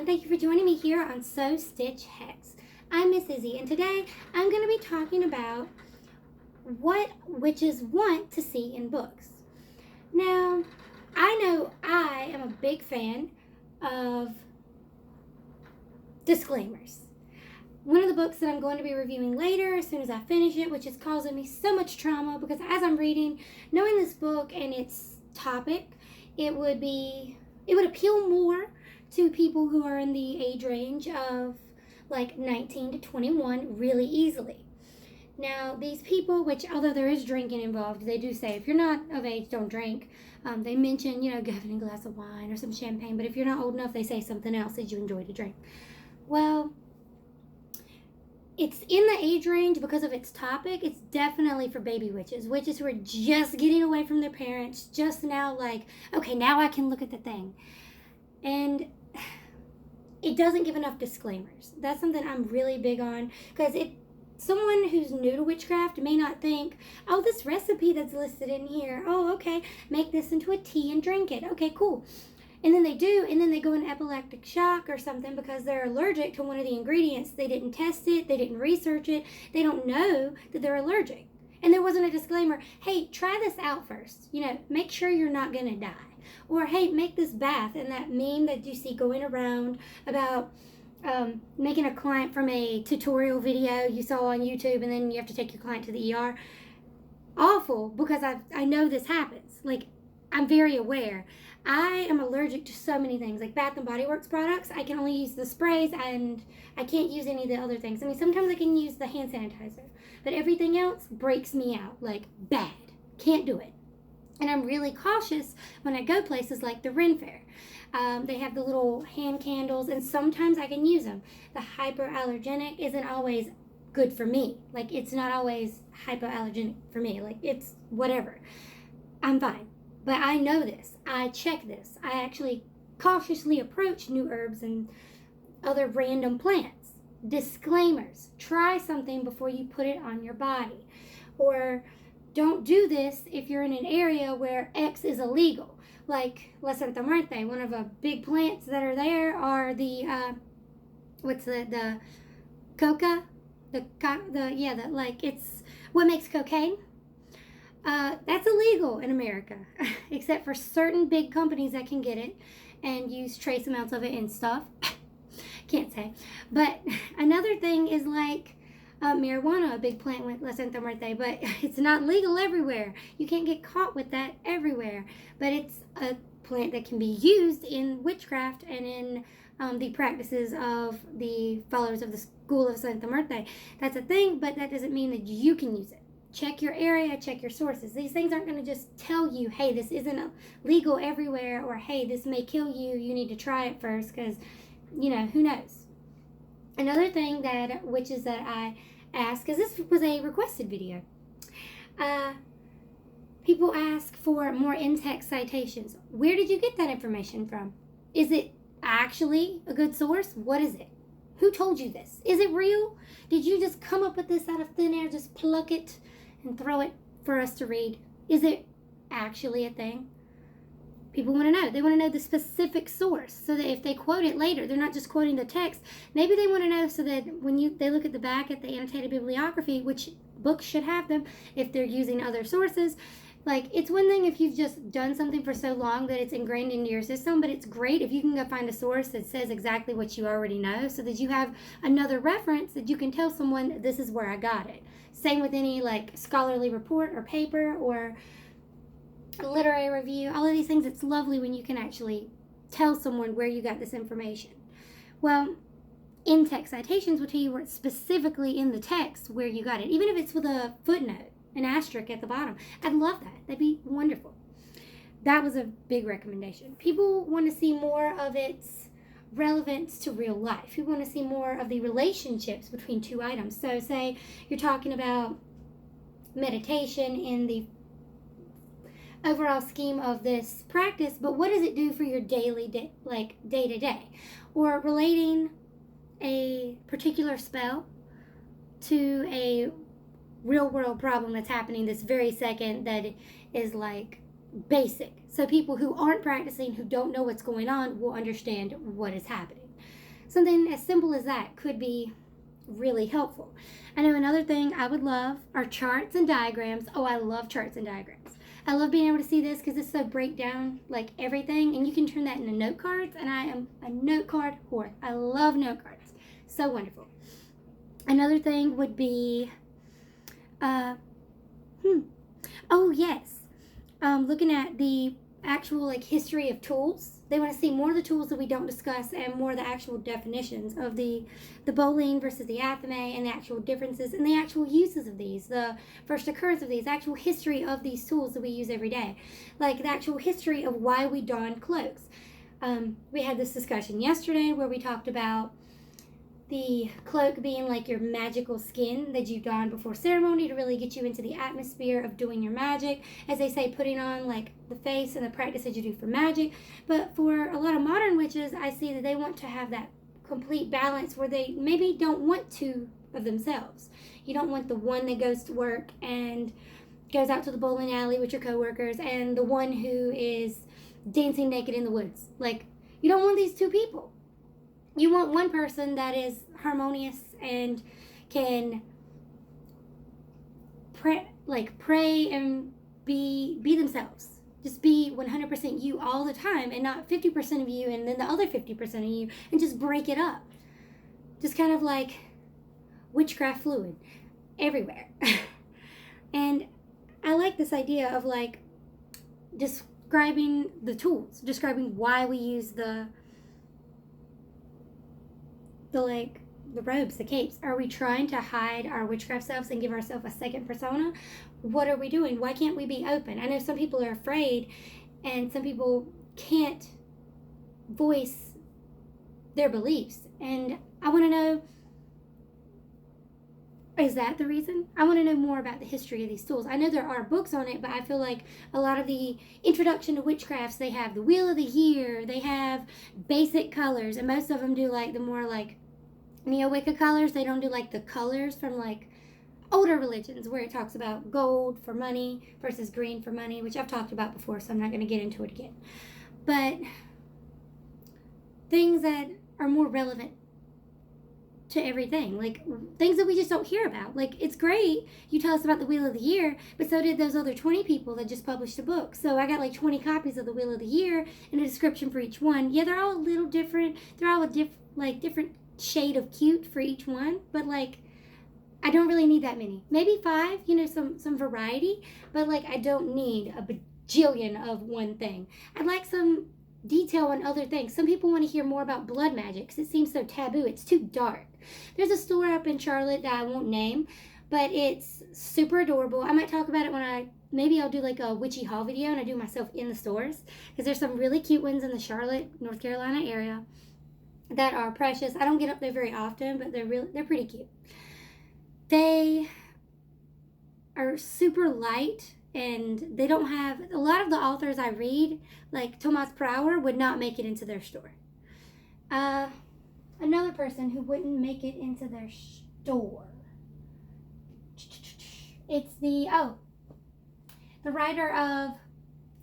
and thank you for joining me here on Sew Stitch Hex. I'm Miss Izzy, and today I'm going to be talking about what witches want to see in books. Now, I know I am a big fan of disclaimers. One of the books that I'm going to be reviewing later, as soon as I finish it, which is causing me so much trauma because as I'm reading, knowing this book and its topic, it would appeal more to people who are in the age range of like 19 to 21 really easily. Now, these people, which although there is drinking involved, they do say if you're not of age, don't drink. They mention, having a glass of wine or some champagne, but if you're not old enough, they say something else that you enjoy to drink. Well, it's in the age range because of its topic. It's definitely for baby witches who are just getting away from their parents, just now like, okay, now I can look at the thing. And it doesn't give enough disclaimers. That's something I'm really big on because someone who's new to witchcraft may not think, oh, this recipe that's listed in here, oh, okay, make this into a tea and drink it. Okay, cool. And then they do, and then they go in epileptic shock or something because they're allergic to one of the ingredients. They didn't test it, they didn't research it, they don't know that they're allergic. And there wasn't a disclaimer, hey, try this out first. Make sure you're not going to die. Or, hey, make this bath. And that meme that you see going around about making a client from a tutorial video you saw on YouTube and then you have to take your client to the ER. Awful, because I know this happens. Like, I'm very aware. I am allergic to so many things, like Bath & Body Works products. I can only use the sprays and I can't use any of the other things. I mean, sometimes I can use the hand sanitizer, but everything else breaks me out, like bad. Can't do it. And I'm really cautious when I go places like the Ren Fair. They have the little hand candles, and sometimes I can use them. The hyperallergenic isn't always good for me. Like, it's not always hypoallergenic for me. Like, it's whatever. I'm fine. But I know this. I check this. I actually cautiously approach new herbs and other random plants. Disclaimers. Try something before you put it on your body. Or don't do this if you're in an area where X is illegal. Like La Santa Muerte, one of the big plants that are there are the, the coca? It's what makes cocaine. That's illegal in America, except for certain big companies that can get it and use trace amounts of it and stuff. Can't say. But another thing is like marijuana, a big plant with La Santa Muerte, but it's not legal everywhere. You can't get caught with that everywhere. But it's a plant that can be used in witchcraft and in the practices of the followers of the School of Santa Muerte. That's a thing, but that doesn't mean that you can use it. Check your area, check your sources. These things aren't going to just tell you, hey, this isn't legal everywhere, or hey, this may kill you, you need to try it first, because, who knows. Another thing that witches that I ask, because this was a requested video, people ask for more in-text citations. Where did you get that information from? Is it actually a good source? What is it? Who told you this? Is it real? Did you just come up with this out of thin air, just pluck it and throw it for us to read? Is it actually a thing? People want to know. They want to know the specific source so that if they quote it later, they're not just quoting the text. Maybe they want to know so that when they look at the back at the annotated bibliography, which books should have them if they're using other sources. Like, it's one thing if you've just done something for so long that it's ingrained into your system, but it's great if you can go find a source that says exactly what you already know so that you have another reference that you can tell someone, this is where I got it. Same with any, like, scholarly report or paper or a literary review. All of these things, it's lovely when you can actually tell someone where you got this information. Well, in-text citations will tell you where it's specifically in the text where you got it, even if it's with a footnote, an asterisk at the bottom. I'd love that. That'd be wonderful. That was a big recommendation. People want to see more of its relevance to real life. People want to see more of the relationships between two items. So say you're talking about meditation in the overall scheme of this practice, but what does it do for your daily day to day? Or relating a particular spell to a real world problem that's happening this very second that is like basic. So people who aren't practicing, who don't know what's going on, will understand what is happening. Something as simple as that could be really helpful. I know another thing I would love are charts and diagrams. Oh, I love charts and diagrams. I love being able to see this because it's so break down like everything, and you can turn that into note cards. And I am a note card whore. I love note cards. So wonderful. Another thing would be, oh yes, looking at the actual like history of tools. They want to see more of the tools that we don't discuss and more of the actual definitions of the Boleyn versus the Athame and the actual differences and the actual uses of these, the first occurrence of these, actual history of these tools that we use every day, like the actual history of why we don cloaks. We had this discussion yesterday where we talked about the cloak being like your magical skin that you don before ceremony to really get you into the atmosphere of doing your magic. As they say, putting on like the face and the practice that you do for magic. But for a lot of modern witches, I see that they want to have that complete balance where they maybe don't want two of themselves. You don't want the one that goes to work and goes out to the bowling alley with your coworkers and the one who is dancing naked in the woods. Like, you don't want these two people. You want one person that is harmonious and can pray and be themselves. Just be 100% you all the time and not 50% of you and then the other 50% of you, and just break it up. Just kind of like witchcraft fluid everywhere. And I like this idea of like describing the tools, describing why we use the robes, the capes. Are we trying to hide our witchcraft selves and give ourselves a second persona? What are we doing? Why can't we be open? I know some people are afraid and some people can't voice their beliefs. And I want to know, is that the reason? I want to know more about the history of these tools. I know there are books on it, but I feel like a lot of the introduction to witchcrafts, they have the Wheel of the Year, they have basic colors, and most of them do like the more like Neo-Wicca colors. They don't do like the colors from like older religions where it talks about gold for money versus green for money, which I've talked about before, so I'm not going to get into it again. But things that are more relevant to everything, like things that we just don't hear about. Like, it's great you tell us about the Wheel of the Year, but so did those other 20 people that just published a book. So I got like 20 copies of the Wheel of the Year and a description for each one. Yeah, they're all a little different. They're all a different shade of cute for each one, but like I don't really need that many. Maybe 5, some variety, but like I don't need a bajillion of one thing. I'd like some detail on other things. Some people want to hear more about blood magic because it seems so taboo. It's too dark. There's a store up in Charlotte that I won't name, but it's super adorable. I might talk about it when maybe I'll do like a witchy haul video and I do myself in the stores, because there's some really cute ones in the Charlotte, North Carolina area that are precious. I don't get up there very often, but they're pretty cute. They are super light, and they don't have a lot of the authors I read, like Thomas Prower, would not make it into their store. Another person who wouldn't make it into their store. It's the writer of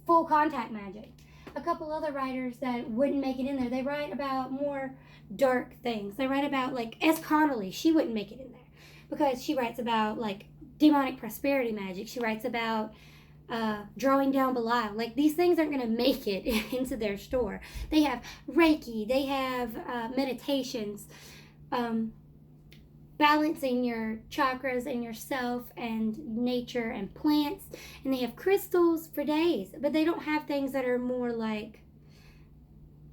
Full Contact Magic. A couple other writers that wouldn't make it in there. They write about more dark things. They write about like S. Connolly. She wouldn't make it in there because she writes about like demonic prosperity magic. She writes about drawing down Belial. Like, these things aren't going to make it into their store. They have Reiki. They have meditations, balancing your chakras and yourself and nature and plants. And they have crystals for days. But they don't have things that are more like,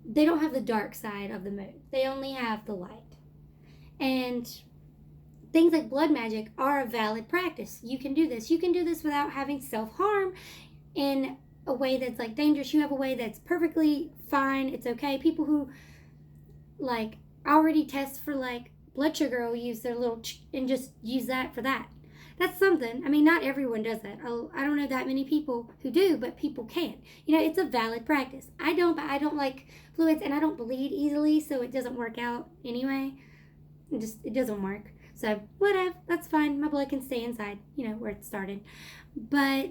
they don't have the dark side of the moon. They only have the light. And things like blood magic are a valid practice. You can do this. You can do this without having self-harm in a way that's like dangerous. You have a way that's perfectly fine. It's okay. People who like already test for like blood sugar will use their little and just use that for that. That's something. I mean, not everyone does that. I don't know that many people who do, but people can. It's a valid practice. I don't like fluids, and I don't bleed easily, so it doesn't work out anyway. It doesn't work. So, whatever, that's fine. My blood can stay inside, where it started. But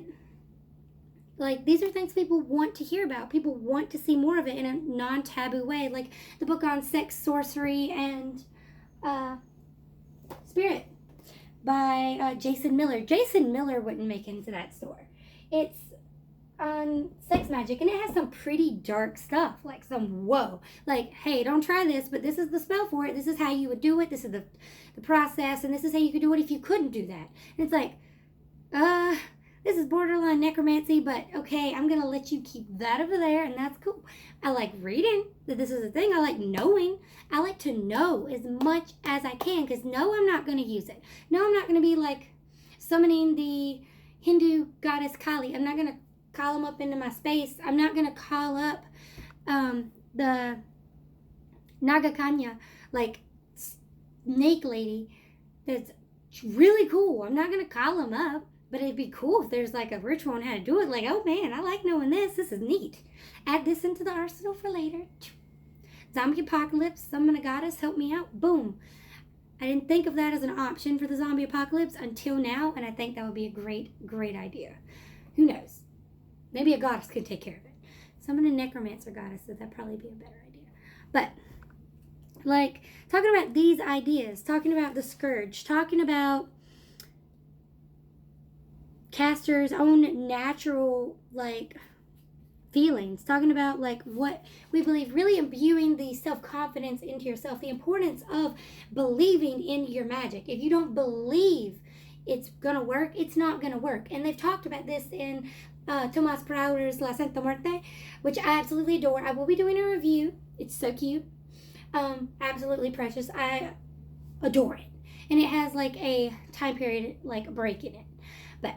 Like, these are things people want to hear about. People want to see more of it in a non-taboo way. Like the book on sex, sorcery, and spirit by Jason Miller. Jason Miller wouldn't make into that store. It's on sex magic, and it has some pretty dark stuff, like some whoa, like, hey, don't try this, but this is the spell for it, this is how you would do it, this is the process, and this is how you could do it if you couldn't do that. And it's like, this is borderline necromancy, but okay, I'm gonna let you keep that over there, and that's cool. I like reading that this is a thing. I like knowing. I like to know as much as I can, because no, I'm not gonna use it. No, I'm not gonna be like summoning the Hindu goddess Kali. I'm not gonna call them up into my space. I'm not gonna call up the Nagakanya, like snake lady that's really cool. I'm not gonna call them up, but it'd be cool if there's like a ritual on how to do it. Like, oh man, I like knowing this. This is neat. Add this into the arsenal for later. Zombie apocalypse, summon a goddess, help me out. Boom. I didn't think of that as an option for the zombie apocalypse until now, and I think that would be a great, great idea. Who knows? Maybe a goddess could take care of it. Summon a necromancer goddess, that'd probably be a better idea. But, like, talking about these ideas, talking about the scourge, talking about Castor's own natural, like, feelings, talking about, like, what we believe, really imbuing the self-confidence into yourself, the importance of believing in your magic. If you don't believe it's gonna work, it's not gonna work. And they've talked about this in Tomas Prowler's La Santa Muerte, which I absolutely adore. I will be doing a review. It's so cute. Absolutely precious. I adore it. And it has like a time period, like a break in it. But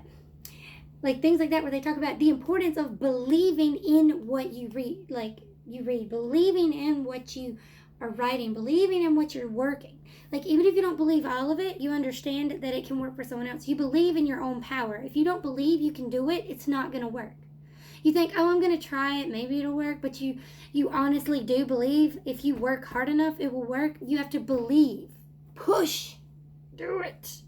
like things like that where they talk about the importance of believing in what you read. Like you read, believing in what you are writing, believing in what you're working. Like, even if you don't believe all of it, you understand that it can work for someone else. You believe in your own power. If you don't believe you can do it, it's not going to work. You think, oh, I'm going to try it, maybe it'll work, but you honestly do believe if you work hard enough, it will work. You have to believe. Push. Do it.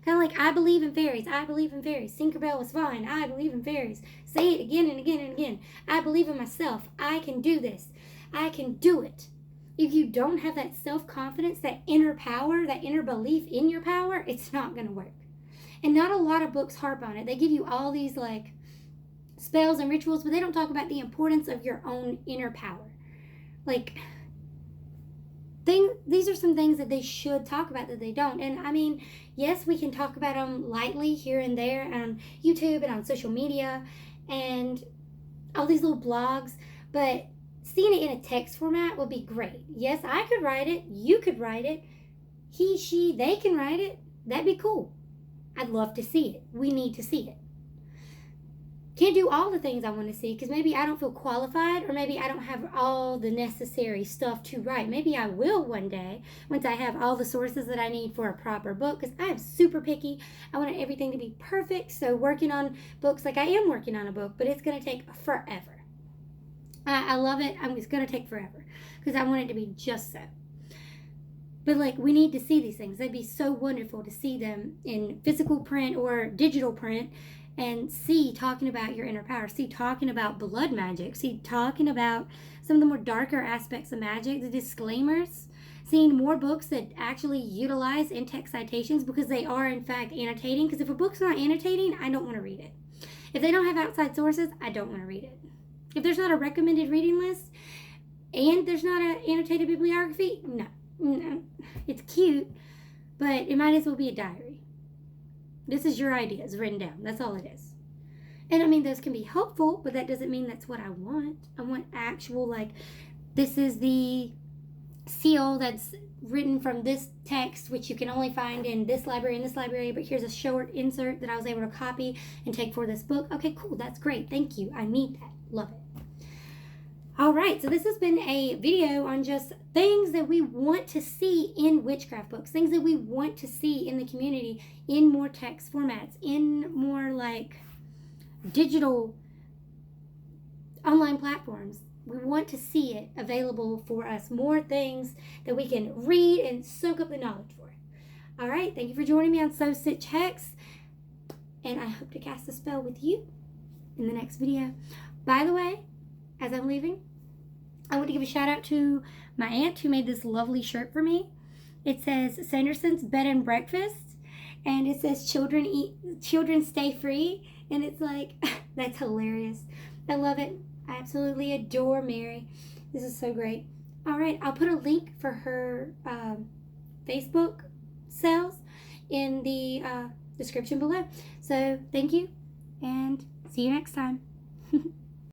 Kind of like, I believe in fairies. I believe in fairies. Tinkerbell was fine. I believe in fairies. Say it again and again and again. I believe in myself. I can do this. I can do it. If you don't have that self-confidence, that inner power, that inner belief in your power, it's not going to work. And not a lot of books harp on it. They give you all these like spells and rituals, but they don't talk about the importance of your own inner power. Like, these are some things that they should talk about that they don't. And I mean, yes, we can talk about them lightly here and there on YouTube and on social media and all these little blogs, but seeing it in a text format would be great. Yes, I could write it. You could write it. He, she, they can write it. That'd be cool. I'd love to see it. We need to see it. Can't do all the things I want to see because maybe I don't feel qualified or maybe I don't have all the necessary stuff to write. Maybe I will one day once I have all the sources that I need for a proper book because I am super picky. I want everything to be perfect. So working on books, like I am working on a book, but it's going to take forever. I love it. It's going to take forever because I want it to be just so. But like, we need to see these things. They'd be so wonderful to see them in physical print or digital print and see talking about your inner power, see talking about blood magic, see talking about some of the more darker aspects of magic, the disclaimers, seeing more books that actually utilize in-text citations because they are in fact annotating. Because if a book's not annotating, I don't want to read it. If they don't have outside sources, I don't want to read it. If there's not a recommended reading list and there's not an annotated bibliography, no. It's cute, but it might as well be a diary. This is your ideas written down. That's all it is. And I mean, those can be helpful, but that doesn't mean that's what I want. I want actual, like, this is the seal that's written from this text, which you can only find in this library, but here's a short insert that I was able to copy and take for this book. Okay, cool. That's great. Thank you. I need that. Love it. All right, so this has been a video on just things that we want to see in witchcraft books, things that we want to see in the community in more text formats, in more like digital online platforms. We want to see it available for us, more things that we can read and soak up the knowledge for. All right, thank you for joining me on So Stitch Hex, and I hope to cast a spell with you in the next video. By the way, as I'm leaving, I want to give a shout out to my aunt who made this lovely shirt for me. It says Sanderson's Bed and Breakfast, and it says children stay free, and it's like, that's hilarious. I love it. I absolutely adore Mary. This is so great. All right, I'll put a link for her Facebook sales in the description below. So thank you, and see you next time.